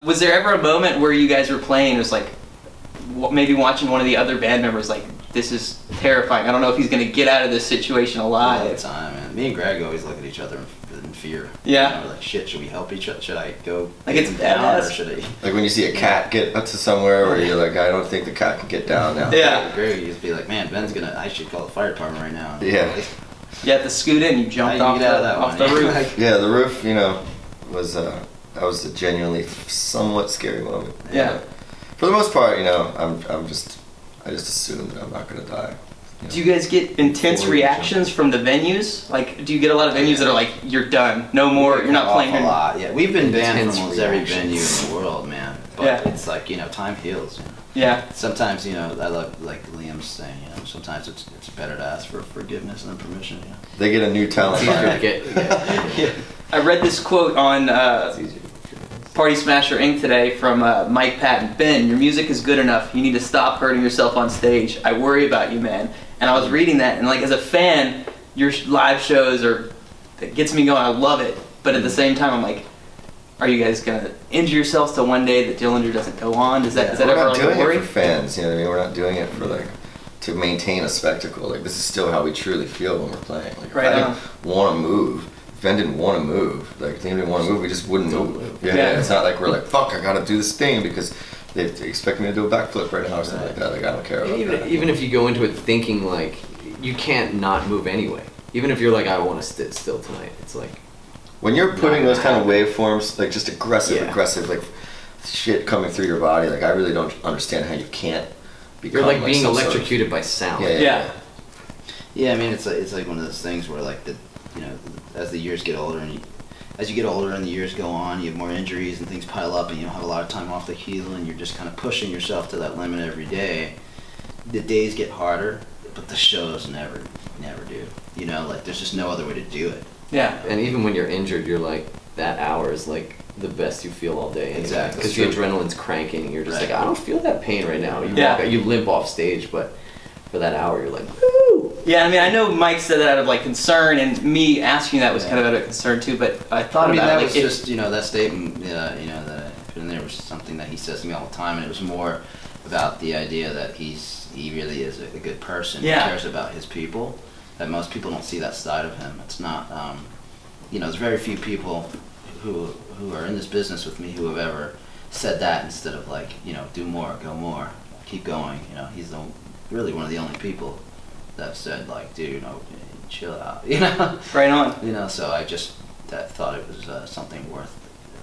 Was there ever a moment where you guys were playing, it was like, maybe watching one of the other band members like, this is terrifying, I don't know if he's going to get out of this situation alive? All the time, man. Me and Greg always look at each other in fear. Yeah. You know, like, shit, should we help each other? Should I go like it's down, or should I? Like when you see a cat get up to somewhere where you're like, I don't think the cat can get down now. Yeah. Greg used to be like, man, Ben's gonna, I should call the fire department right now. Yeah. You had to scoot in, you jumped off the roof. Yeah, the roof, you know, was, that was a genuinely somewhat scary moment. Yeah. For the most part, you know, I just assume that I'm not gonna die. You know? Do you guys get intense reactions from the venues? Like, do you get a lot of venues that are like, you're done, no more, you're not playing? A lot. Yeah, we've been banned from almost every venue in the world, man. But it's like, you know, time heals. You know? Yeah. Sometimes, you know, I love, like Liam's saying, you know, sometimes it's better to ask for forgiveness and permission. You know? They get a new talent. I read this quote on Party Smasher Inc. today from Mike Patton. Ben, your music is good enough. You need to stop hurting yourself on stage. I worry about you, man. And I was reading that, and like as a fan, your live shows it gets me going. I love it. But at the same time, I'm like, are you guys gonna injure yourselves till one day that Dillinger doesn't go on? Is that ever like a worry? We're not doing it for fans. You know what I mean? We're not doing it for like to maintain a spectacle. Like this is still how we truly feel when we're playing. Like if I didn't want to move. Ben didn't want to move. Like, if he didn't want to move, we just wouldn't move. Yeah, it's not like we're like, fuck, I gotta do this thing because they expect me to do a backflip right now or something like that. Like, I don't care about that. Even if you go into it thinking, like, you can't not move anyway. Even if you're like, I want to sit still tonight, it's like... When you're putting those kind of waveforms, like, just aggressive, like, shit coming through your body, like, I really don't understand how you can't become... You're like being electrocuted by sound. Yeah, I mean, it's like one of those things where, like, you know, as the years get older and as you get older and the years go on, you have more injuries and things pile up and you don't have a lot of time off to heal and you're just kind of pushing yourself to that limit every day. The days get harder, but the shows never do. You know, like there's just no other way to do it. Yeah. And even when you're injured, you're like, that hour is like the best you feel all day. Anyway. Exactly. Because your adrenaline's cranking and you're just like, I don't feel that pain right now. You limp off stage, but for that hour, you're like, woo! Yeah, I mean, I know Mike said that out of like concern, and me asking that was kind of out of concern too. But I thought about that it. Was just, you know, that statement, you know, that I put in there was something that he says to me all the time, and it was more about the idea that he really is a good person. He cares about his people. That most people don't see that side of him. It's not, you know, there's very few people who are in this business with me who have ever said that instead of like, you know, do more, go more, keep going. You know, he's really one of the only people that said like, dude, no, chill out, you know. Right on. You know, so I just thought it was something worth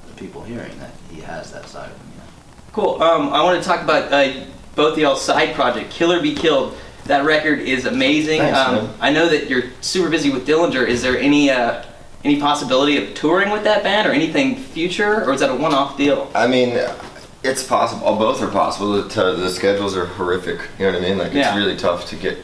the people hearing that he has that side of him. You know? Cool. I want to talk about both of y'all's side project, Killer Be Killed. That record is amazing. Thanks, I know that you're super busy with Dillinger. Is there any possibility of touring with that band or anything future, or is that a one-off deal? I mean, it's possible. Both are possible. The schedules are horrific. You know what I mean? Like it's really tough to get.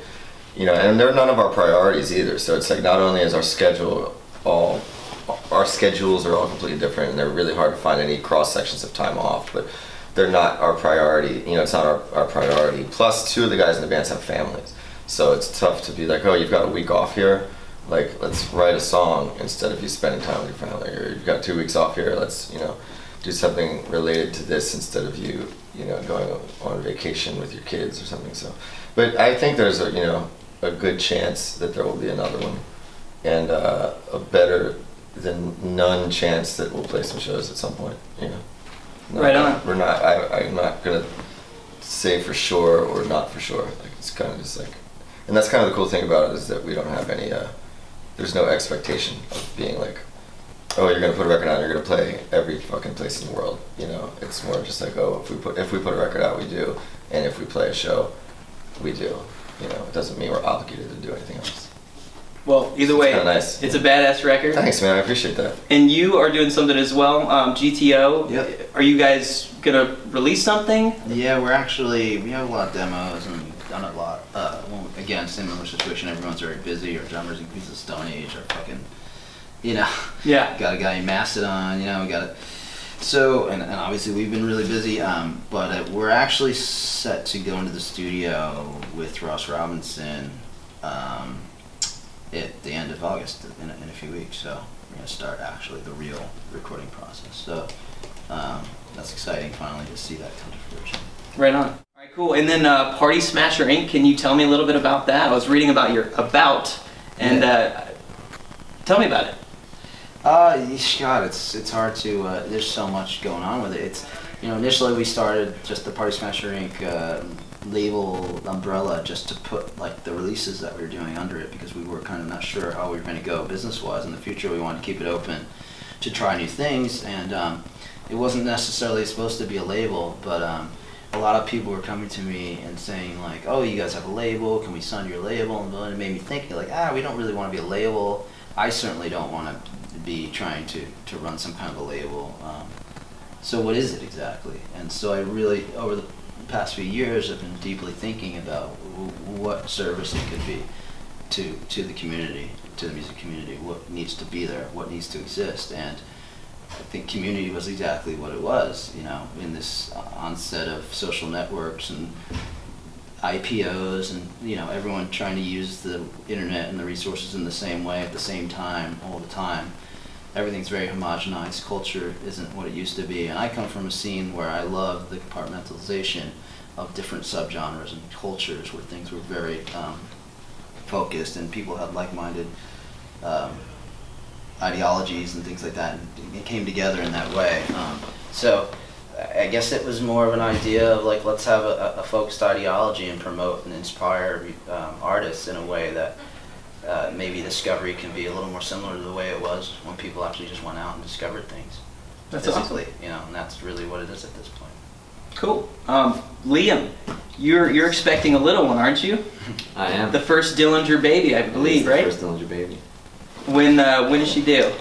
You know, and they're none of our priorities either. So it's like not only is our schedules are all completely different, and they're really hard to find any cross sections of time off. But they're not our priority. You know, it's not our priority. Plus, two of the guys in the bands have families, so it's tough to be like, oh, you've got a week off here. Like, let's write a song instead of you spending time with your family. Or you've got 2 weeks off here. Let's, you know, do something related to this instead of you know, going on vacation with your kids or something. So, but I think there's a good chance that there will be another one, and a better than none chance that we'll play some shows at some point. You know, right on. We're not. I'm not gonna say for sure or not for sure. Like it's kind of just like, and that's kind of the cool thing about it is that we don't have any. There's no expectation of being like, oh, you're gonna put a record out, you're gonna play every fucking place in the world. You know, it's more just like, oh, if we put a record out, we do, and if we play a show, we do. You know, it doesn't mean we're obligated to do anything else. Well, either way, nice. It's a badass record. Thanks, man. I appreciate that. And you are doing something as well, GTO. Yep. Are you guys gonna release something? Yeah, we have a lot of demos and we've done a lot. Well, again, similar situation. Everyone's very busy. Our drummers in Queens of Stone Age are fucking, you know. Yeah. Got a guy in Mastodon. You know, we got it. So, and obviously we've been really busy, but we're actually set to go into the studio with Ross Robinson at the end of August, in a few weeks. So we're going to start actually the real recording process. So that's exciting finally to see that come to fruition. Right on. All right, cool. And then Party Smasher Inc. Can you tell me a little bit about that? I was reading about your and tell me about it. God, it's hard to. There's so much going on with it. It's, you know, initially we started just the Party Smasher Inc. Label umbrella just to put like the releases that we were doing under it, because we were kind of not sure how we were going to go business-wise in the future. We wanted to keep it open to try new things, and it wasn't necessarily supposed to be a label, but a lot of people were coming to me and saying like, oh, you guys have a label, can we sign your label? And it made me think like, we don't really want to be a label. I certainly don't want to be trying to run some kind of a label. So what is it exactly? And so I really, over the past few years, I've been deeply thinking about what service it could be to the community, to the music community, what needs to be there, what needs to exist. And I think community was exactly what it was, you know, in this onset of social networks and IPOs and, you know, everyone trying to use the internet and the resources in the same way at the same time, all the time. Everything's very homogenized. Culture isn't what it used to be. And I come from a scene where I love the compartmentalization of different subgenres and cultures, where things were very focused and people had like-minded ideologies and things like that, and it came together in that way. So I guess it was more of an idea of like, let's have a focused ideology and promote and inspire artists in a way that maybe discovery can be a little more similar to the way it was when people actually just went out and discovered things. That's physically, awesome. You know, and that's really what it is at this point. Cool. Liam, you're expecting a little one, aren't you? I am. The first Dillinger baby, I believe, right? The first Dillinger baby. When is she due?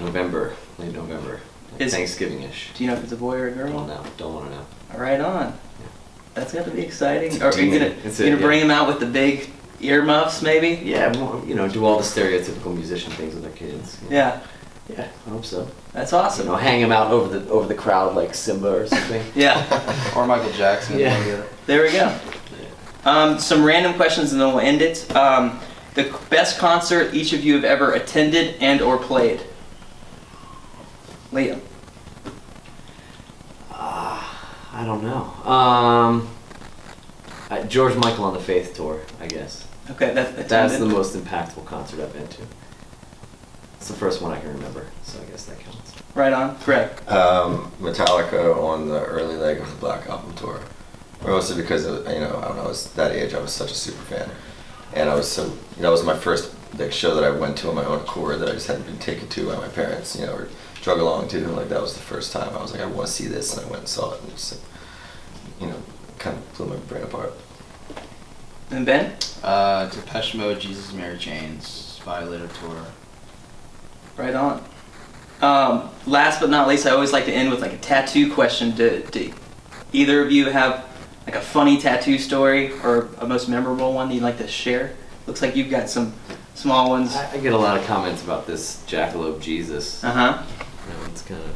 November, late November. Like Thanksgiving-ish. Do you know if it's a boy or a girl? No, don't want to know. Right on. Yeah. That's got to be exciting. Are you gonna bring him out with the big earmuffs, maybe? Yeah, you know, do all the stereotypical musician things with our kids. You know? Yeah. Yeah, I hope so. That's awesome. You know, hang him out over the crowd like Simba or something. Yeah. Or Michael Jackson. Yeah. There we go. Yeah. Some random questions and then we'll end it. The best concert each of you have ever attended and or played? Liam. I don't know. George Michael on the Faith tour, I guess. Okay, that's the most impactful concert I've been to. It's the first one I can remember, so I guess that counts. Right on. Greg. Metallica on the early leg of the Black Album tour. Mostly because, you know, when I was that age, I was such a super fan. And I was so, that was my first like show that I went to on my own accord that I just hadn't been taken to by my parents, you know, or drug along to. Like that was the first time I was like, I want to see this, and I went and saw it, and just, you know, kind of blew my brain apart. And Ben? Depeche Mode, Jesus Mary Chains, Violator tour. Right on. Last but not least, I always like to end with like a tattoo question. Do either of you have like a funny tattoo story or a most memorable one that you'd like to share? Looks like you've got some small ones. I get a lot of comments about this Jackalope Jesus. Uh-huh. You know, it's kind of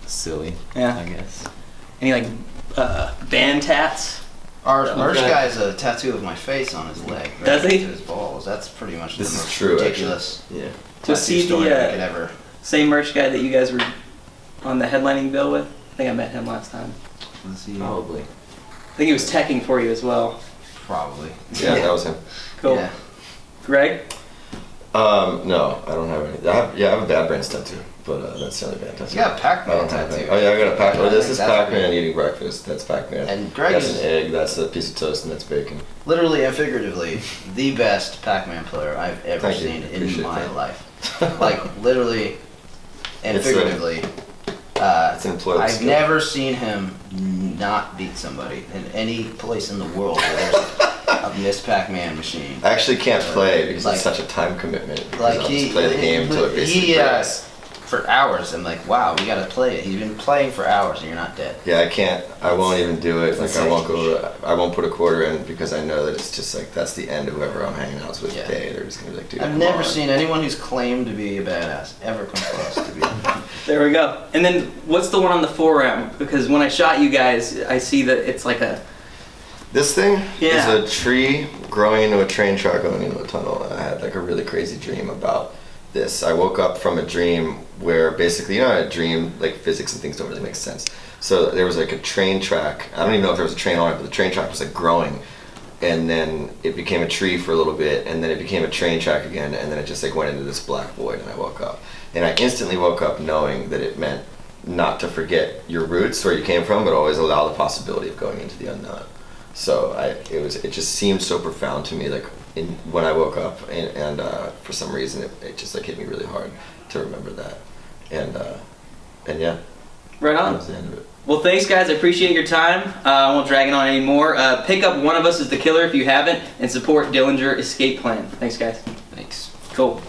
silly, yeah, I guess. Any like band tats? Our merch guy has a tattoo of my face on his leg. Right Does he? To his balls. That's pretty much this the is most true, ridiculous. Actually. Yeah. To see the ever. same merch guy that you guys were on the headlining bill with. I think I met him last time. Probably. I think he was teching for you as well. Probably. Yeah, that was him. Cool. Yeah. Greg? No, I don't have any. I have a Bad Brains tattoo, but that's the only band tattoo. You got a Pac-Man tattoo. Oh yeah, I got a Pac-Man. This is Pac-Man eating breakfast. That's Pac-Man. And Greg that's is an egg. That's a piece of toast, and that's bacon. Literally and figuratively, the best Pac-Man player I've ever seen in my life. Like literally and figuratively. I've never seen him not beat somebody in any place in the world where there's a Miss Pac-Man machine. I actually can't play because it's such a time commitment. Like I'll just play the game until it basically breaks. For hours, I'm like, wow, we gotta play it. He's been playing for hours and you're not dead. Yeah, I can't. I won't even do it. Like I won't put a quarter in because I know that it's just like that's the end of whoever I'm hanging out with today. They're just gonna be like, dude. I've never seen anyone who's claimed to be a badass ever come close to being. There we go. And then what's the one on the forearm? Because when I shot you guys, I see that it's like a. This thing is a tree growing into a train track going into a tunnel. And I had like a really crazy dream about this. I woke up from a dream where basically, you know, a dream, like physics and things don't really make sense. So there was like a train track. I don't even know if there was a train on it, but the train track was like growing. And then it became a tree for a little bit, and then it became a train track again, and then it just like went into this black void, and I woke up. And I instantly woke up knowing that it meant not to forget your roots, where you came from, but always allow the possibility of going into the unknown. So it just seemed so profound to me, like when I woke up, and for some reason it just like hit me really hard to remember that, and yeah. Right on. That was the end of it. Well, thanks, guys. I appreciate your time. I won't drag it on anymore. Pick up One of Us is the Killer if you haven't, and support Dillinger Escape Plan. Thanks, guys. Thanks. Cool.